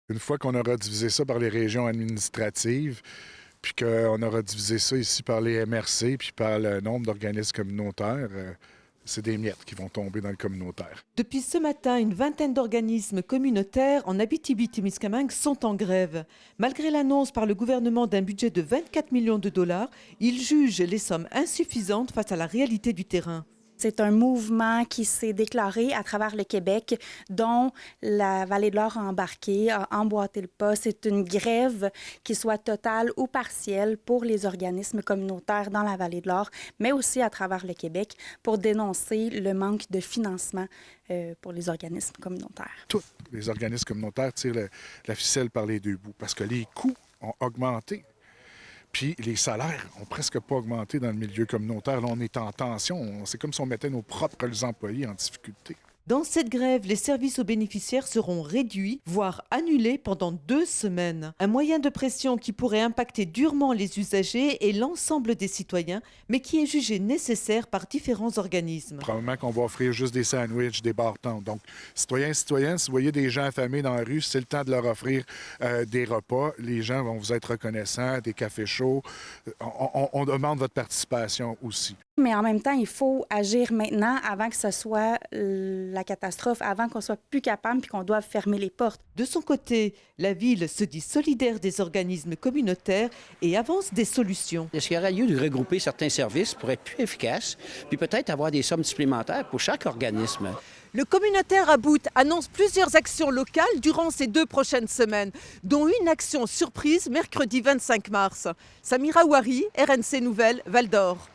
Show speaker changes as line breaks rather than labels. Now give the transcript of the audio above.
Une fois qu'on aura divisé ça par les régions administratives, puis qu'on aura divisé ça ici par les MRC, puis par le nombre d'organismes communautaires, c'est des miettes qui vont tomber dans le communautaire.
Depuis ce matin, une vingtaine d'organismes communautaires en Abitibi-Témiscamingue sont en grève. Malgré l'annonce par le gouvernement d'un budget de 24 millions de dollars, ils jugent les sommes insuffisantes face à la réalité du terrain.
C'est un mouvement qui s'est déclaré à travers le Québec, dont la Vallée de l'Or a embarqué, a emboîté le pas. C'est une grève qui soit totale ou partielle pour les organismes communautaires dans la Vallée de l'Or, mais aussi à travers le Québec pour dénoncer le manque de financement pour les organismes communautaires.
Tous les organismes communautaires tirent la ficelle par les deux bouts parce que les coûts ont augmenté. Puis les salaires n'ont presque pas augmenté dans le milieu communautaire. Là, on est en tension. C'est comme si on mettait nos propres employés en difficulté.
Dans cette grève, les services aux bénéficiaires seront réduits, voire annulés pendant 2 semaines. Un moyen de pression qui pourrait impacter durement les usagers et l'ensemble des citoyens, mais qui est jugé nécessaire par différents organismes.
Probablement qu'on va offrir juste des sandwichs, des bâtons. Donc, citoyens et citoyennes, si vous voyez des gens affamés dans la rue, c'est le temps de leur offrir des repas. Les gens vont vous être reconnaissants, des cafés chauds. On demande votre participation aussi.
Mais en même temps, il faut agir maintenant avant que ce soit la catastrophe, avant qu'on soit plus capable puis qu'on doive fermer les portes.
De son côté, la ville se dit solidaire des organismes communautaires et avance des solutions.
Est-ce qu'il y aurait lieu de regrouper certains services pour être plus efficaces, puis peut-être avoir des sommes supplémentaires pour chaque organisme?
Le communautaire à Bout annonce plusieurs actions locales durant ces 2 prochaines semaines, dont une action surprise mercredi 25 mars. Samira Ouari, RNC Nouvelles, Val-d'Or.